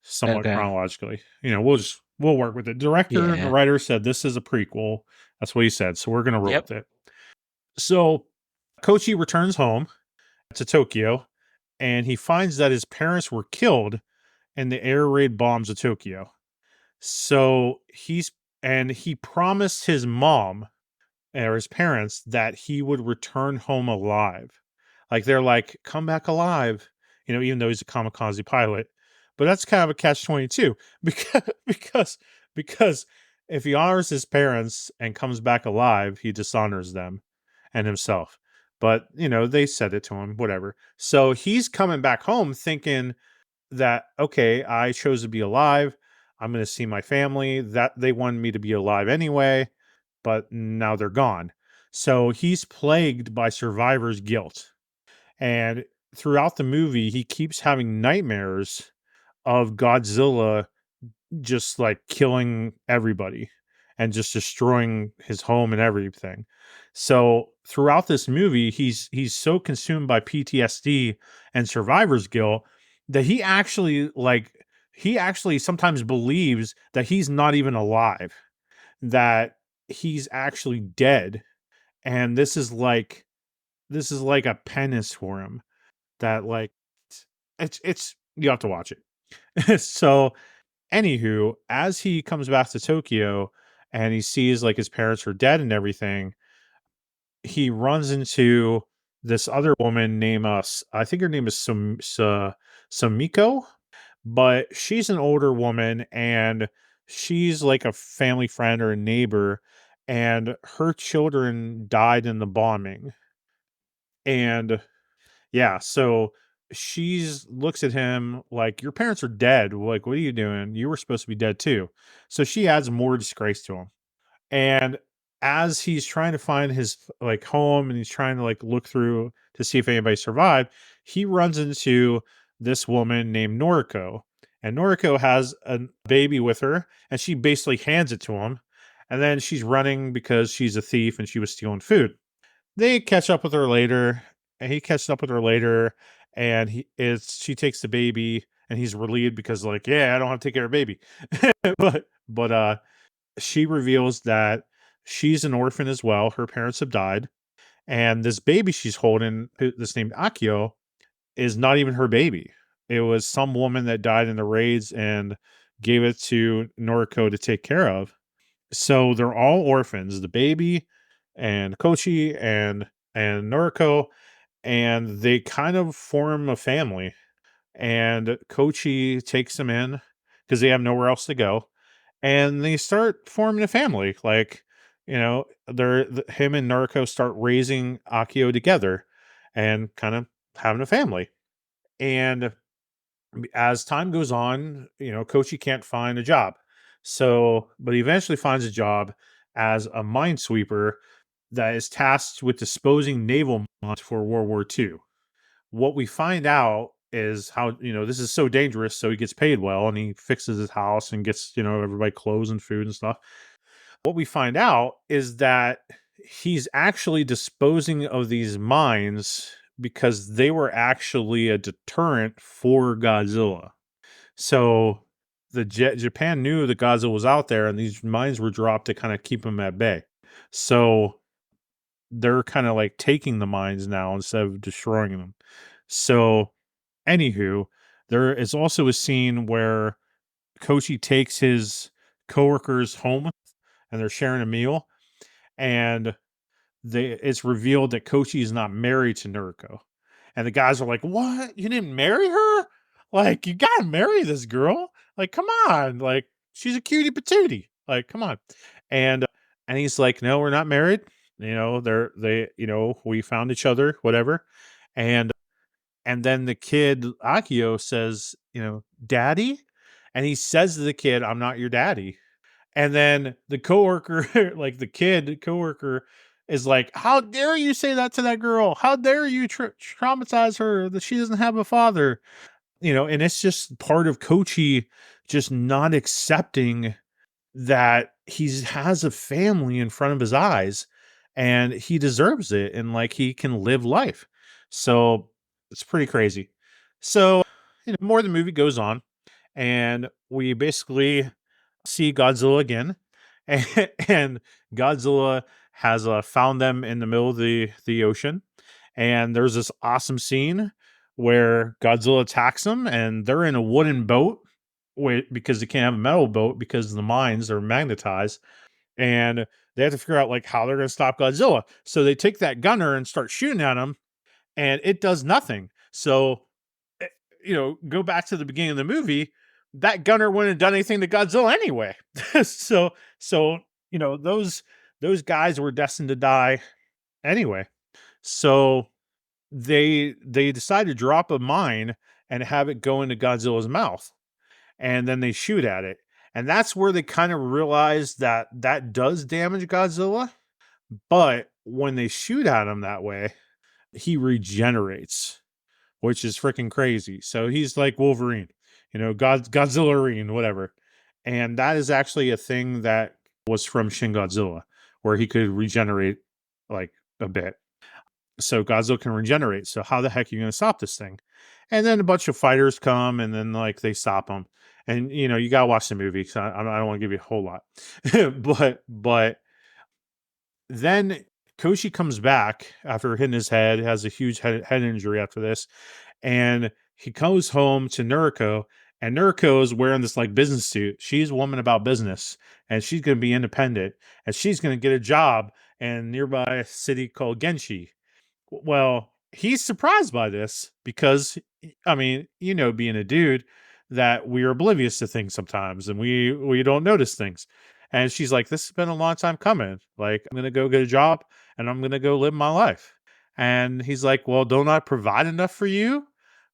somewhat okay. chronologically. We'll work with it. Director and the Yeah. writer said this is a prequel. That's what he said. So we're gonna roll Yep. with it. So Kochi returns home to Tokyo and he finds that his parents were killed in the air raid bombs of Tokyo. So he promised his mom or his parents that he would return home alive. Like they're like, come back alive, even though he's a kamikaze pilot. But that's kind of a catch 22 because because because if he honors his parents and comes back alive, he dishonors them and himself. But they said it to him, whatever. So he's coming back home thinking that okay, I chose to be alive. I'm going to see my family. That they wanted me to be alive anyway, but now they're gone. So he's plagued by survivor's guilt. And throughout the movie, he keeps having nightmares of Godzilla just like killing everybody and just destroying his home and everything. So throughout this movie, he's so consumed by PTSD and survivor's guilt that he actually sometimes believes that he's not even alive, that he's actually dead. And this is like a penance for him that like it's you have to watch it. So anywho, as he comes back to Tokyo and he sees like his parents are dead and everything, he runs into this other woman named I think her name is Sumiko, but she's an older woman and she's like a family friend or a neighbor, and her children died in the bombing. And yeah, so she's looks at him like, your parents are dead. Like, what are you doing? You were supposed to be dead too. So she adds more disgrace to him. And as he's trying to find his like home and he's trying to like look through to see if anybody survived, he runs into this woman named Noriko. And Noriko has a baby with her, and she basically hands it to him. And then she's running because she's a thief and she was stealing food. They catch up with her later, and he catches up with her later, and she takes the baby, and he's relieved because like, yeah, I don't have to take care of baby. but she reveals that she's an orphan as well. Her parents have died, and this baby she's holding, this named Akio, is not even her baby. It was some woman that died in the raids and gave it to Noriko to take care of. So they're all orphans, the baby and Kochi and Noriko, and they kind of form a family. And Kochi takes them in because they have nowhere else to go, and they start forming a family. Like, him and Noriko start raising Akio together, and kind of having a family. And as time goes on, Kochi can't find a job. So, but he eventually finds a job as a minesweeper that is tasked with disposing naval mines for World War II. What we find out is how, this is so dangerous, so he gets paid well and he fixes his house and gets, everybody clothes and food and stuff. What we find out is that he's actually disposing of these mines because they were actually a deterrent for Godzilla. So Japan knew that Godzilla was out there, and these mines were dropped to kind of keep him at bay. So they're kind of like taking the mines now instead of destroying them. So, anywho, there is also a scene where Kochi takes his coworkers home and they're sharing a meal, and it's revealed that Kochi is not married to Noriko. And the guys are like, "What? You didn't marry her? Like, you gotta marry this girl. Like, come on. Like, she's a cutie patootie. Like, come on." And he's like, "No, we're not married. We found each other, whatever." And then the kid Akio says, "Daddy?" And he says to the kid, "I'm not your daddy." And then the coworker, like the kid coworker, is like, "How dare you say that to that girl? How dare you traumatize her that she doesn't have a father?" And it's just part of Kochi just not accepting that he has a family in front of his eyes and he deserves it and like he can live life. So it's pretty crazy. So, more the movie goes on and we basically see Godzilla again, and Godzilla has found them in the middle of the ocean, and there's this awesome scene where Godzilla attacks them, and they're in a wooden boat, because they can't have a metal boat because the mines are magnetized, and they have to figure out like how they're going to stop Godzilla. So they take that gunner and start shooting at him, and it does nothing. So, eh, go back to the beginning of the movie, that gunner wouldn't have done anything to Godzilla anyway. so, those guys were destined to die anyway. So they decide to drop a mine and have it go into Godzilla's mouth, and then they shoot at it. And that's where they kind of realize that that does damage Godzilla. But when they shoot at him that way, he regenerates, which is freaking crazy. So he's like Wolverine, Godzilla-rine, whatever. And that is actually a thing that was from Shin Godzilla, where he could regenerate like a bit. So Godzilla can regenerate. So how the heck are you going to stop this thing? And then a bunch of fighters come, and then like they stop him. And you gotta watch the movie. So I don't want to give you a whole lot, but then Koshi comes back after hitting his head, has a huge head injury after this, and he goes home to Noriko, and Noriko is wearing this like business suit. She's a woman about business, and she's going to be independent, and she's going to get a job in a nearby city called Genshi. Well, he's surprised by this because, I mean, being a dude, that we're oblivious to things sometimes and we don't notice things. And she's like, "This has been a long time coming. Like, I'm gonna go get a job and I'm gonna go live my life." And he's like, "Well, don't I provide enough for you?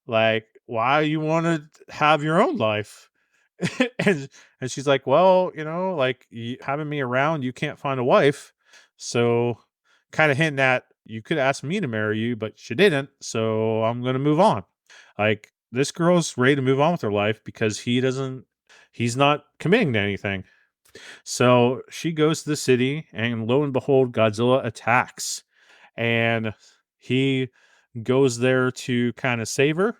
Like, why you want to have your own life?" and she's like, "Well, like having me around, you can't find a wife, so." Kind of hinting at, you could ask me to marry you, but she didn't, so I'm gonna move on. Like, this girl's ready to move on with her life because he's not committing to anything. So she goes to the city, and lo and behold, Godzilla attacks. And he goes there to kind of save her,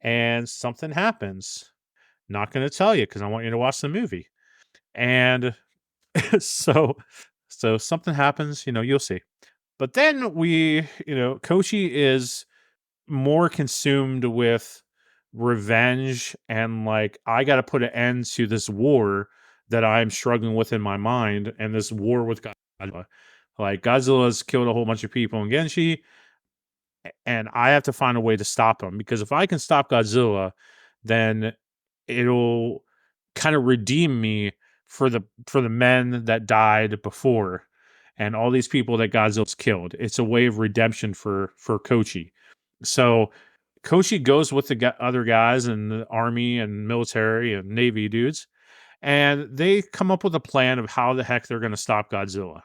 and something happens. Not gonna tell you because I want you to watch the movie. And so something happens, you'll see. But then Koshi is more consumed with revenge and like, I got to put an end to this war that I'm struggling with in my mind, and this war with Godzilla. Like, Godzilla's killed a whole bunch of people in Genshi, and I have to find a way to stop him, because if I can stop Godzilla, then it'll kind of redeem me for the men that died before and all these people that Godzilla's killed. It's a way of redemption for Kochi. So Kochi goes with the other guys in the army and military and navy dudes, and they come up with a plan of how the heck they're going to stop Godzilla.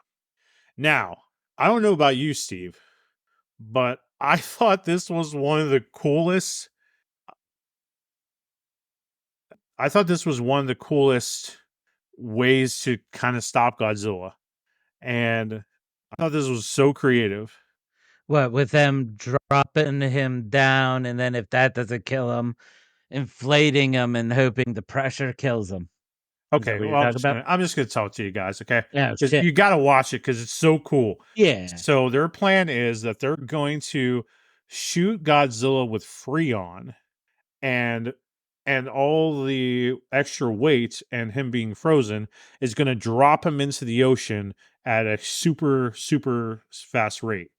Now, I don't know about you, Steve, but I thought this was one of the coolest. I thought this was one of the coolest ways to kind of stop Godzilla. And I thought this was so creative. What, with them dropping him down, and then if that doesn't kill him, inflating them and hoping the pressure kills them. Is that Okay, what you're well, talking about? I'm just gonna tell it to you guys, okay? Oh, Because shit. you gotta watch it because it's so cool. Yeah. So their plan is that they're going to shoot Godzilla with Freon, and all the extra weight and him being frozen is gonna drop him into the ocean at a super, super fast rate.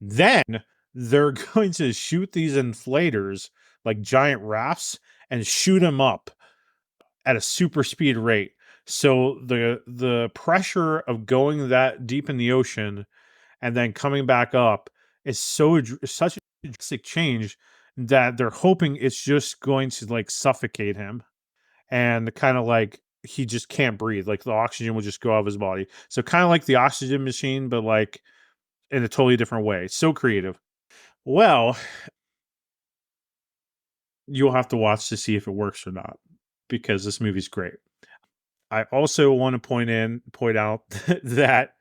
Then they're going to shoot these inflators like giant rafts and shoot him up at a super speed rate. So the pressure of going that deep in the ocean and then coming back up is such a drastic change that they're hoping it's just going to like suffocate him and kind of like he just can't breathe. Like the oxygen will just go out of his body. So kind of like the oxygen machine, but like in a totally different way. So creative. Well, you'll have to watch to see if it works or not because this movie's great. I also want to point out that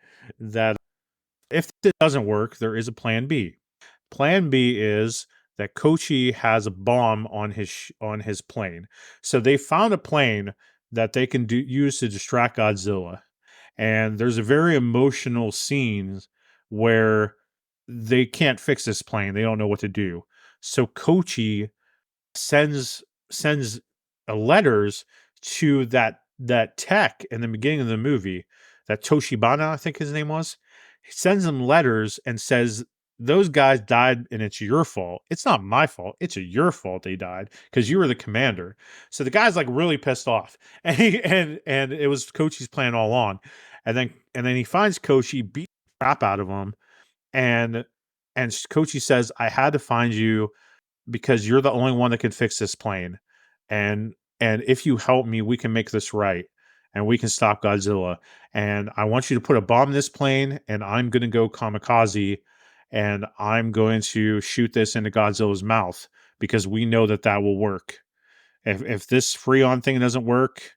if it doesn't work, there is a plan B. Plan B is that Kochi has a bomb on on his plane. So they found a plane that they can use to distract Godzilla. And there's a very emotional scene where they can't fix this plane. They don't know what to do. So Kochi sends letters to that tech in the beginning of the movie, that Toshibana, I think his name was. He sends them letters and says, those guys died and it's your fault. It's not my fault. It's your fault they died because you were the commander. So the guy's like really pissed off. And and it was Kochi's plan all along. And then he finds Kochi, beats the crap out of him, and Kochi says, I had to find you because you're the only one that can fix this plane. And if you help me, we can make this right and we can stop Godzilla. And I want you to put a bomb in this plane and I'm going to go kamikaze and I'm going to shoot this into Godzilla's mouth because we know that that will work. If this Freon thing doesn't work,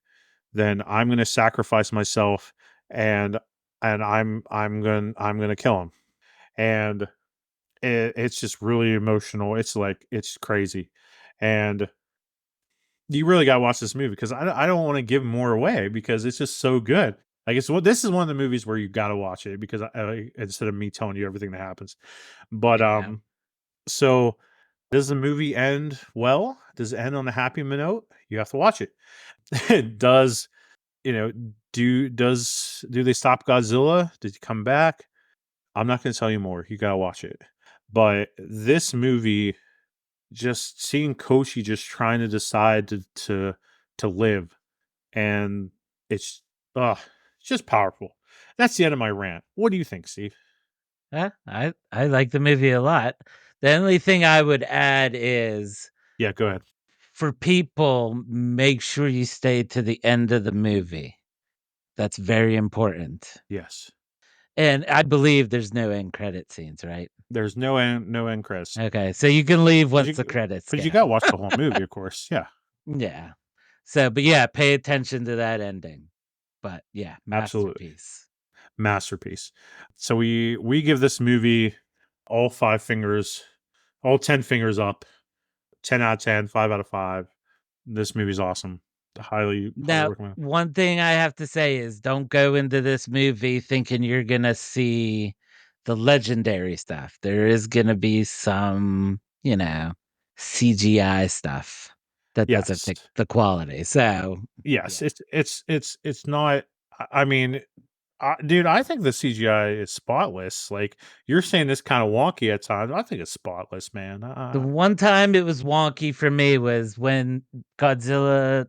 then I'm going to sacrifice myself and I'm going to kill him. And it's just really emotional. It's like it's crazy, and you really got to watch this movie because I don't want to give more away because it's just so good. Like it's what this is one of the movies where you got to watch it because instead of me telling you everything that happens. But Yeah. so does the movie end well? Does it end on a happy note? You have to watch it. It does, you know, do they stop Godzilla? Did he come back? I'm not going to tell you more. You got to watch it. But this movie, just seeing Koshi just trying to decide to live, and it's it's just powerful. That's the end of my rant. What do you think, Steve? I like the movie a lot. The only thing I would add is Yeah, go ahead. for people, make sure you stay to the end of the movie. That's very important. Yes. And I believe there's no end credit scenes, right? There's no end credits. Okay, so you can leave But once the credits you go. gotta watch the whole movie, of course. Yeah, Yeah. So, but yeah, pay attention to that ending. But yeah, absolutely. masterpiece. Masterpiece. So we give this movie all 5 fingers, all 10 fingers up. 10 out of 10, 5 out of 5. This movie's awesome. Highly Now, recommend. one thing I have to say is don't go into this movie thinking you're going to see the legendary stuff. There is going to be some, CGI stuff that doesn't Yes. fit the quality. So, Yes, yeah. it's not. I mean, dude, I think the CGI is spotless. Like you're saying, this kind of wonky at times. I think it's spotless, man. The one time it was wonky for me was when Godzilla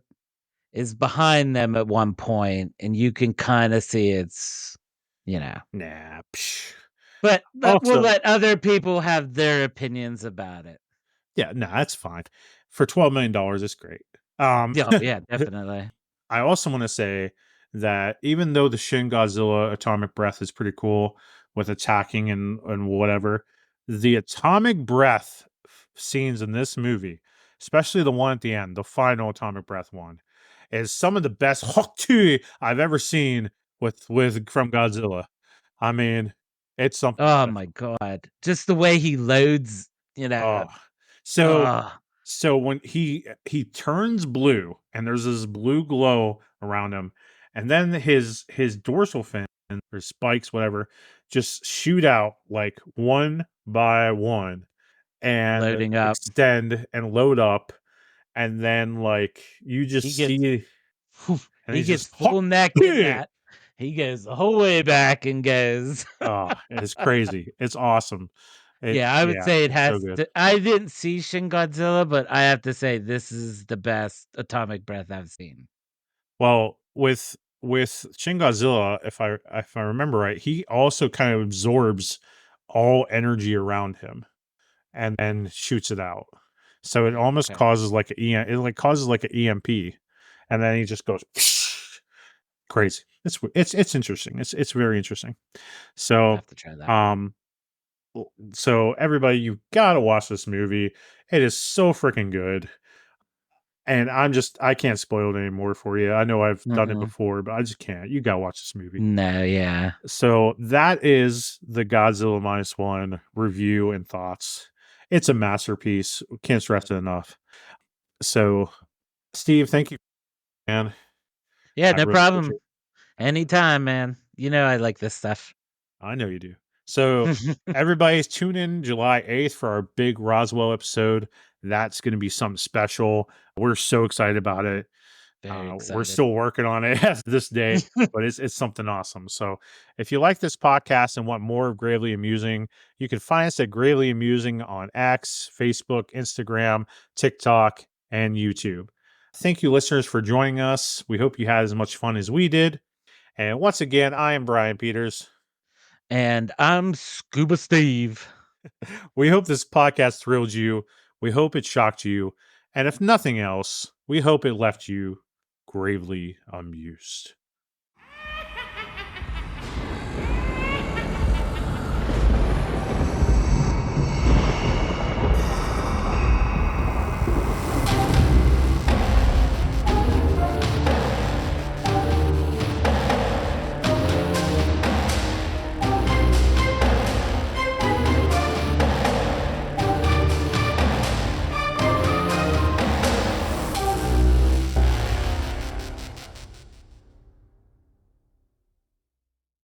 is behind them at one point, and you can kind of see it's, you know. Nah. Psh. But we'll Also, let other people have their opinions about it. yeah, nah, that's fine. For $12 million, it's great. Um, Oh, yeah, definitely. I also want to say that even though the Shin Godzilla atomic breath is pretty cool with attacking and whatever, the atomic breath scenes in this movie, especially the one at the end, the final atomic breath one, is some of the best Hoktui I've ever seen with from Godzilla. I mean, it's something Oh my special. god. Just the way he loads, Oh, so ugh. So when he turns blue and there's this blue glow around him, and then his dorsal fin or spikes, whatever, just shoot out like one by one and Loading up. extend and load up, and then like you He just gets see, whew, and he he's gets just full neck in that. He goes the whole way back and goes. oh, it's crazy. It's awesome. Yeah, I would Yeah, say it it's so has good. to I didn't see Shin Godzilla, but I have to say this is the best atomic breath I've seen. Well, with Shin Godzilla, if I remember right, he also kind of absorbs all energy around him and then shoots it out. So it almost Okay. causes like it like causes like an EMP, and then he just goes crazy. It's interesting. It's very interesting. I So have to try that one. um so everybody, you gotta watch this movie. It is so freaking good. And I can't spoil it anymore for you. I know I've done it Mm-mm. before, but I just can't. You gotta watch this movie. No, yeah. So that is the Godzilla minus one review and thoughts. It's a masterpiece. Can't stress it enough. So, Steve, thank you, man. Yeah, I no really appreciate problem. it. Anytime, man. You know I like this stuff. I know you do. So, everybody's tune in July 8th for our big Roswell episode. That's going to be something special. We're so excited about it. Very We're excited. still working on it as this day, but it's something awesome. So if you like this podcast and want more of Gravely Amusing, you can find us at Gravely Amusing on X, Facebook, Instagram, TikTok, and YouTube. Thank you, listeners, for joining us. We hope you had as much fun as we did. And once again, I am Brian Peters. And I'm Scuba Steve. We hope this podcast thrilled you. We hope it shocked you. And if nothing else, we hope it left you gravely amused.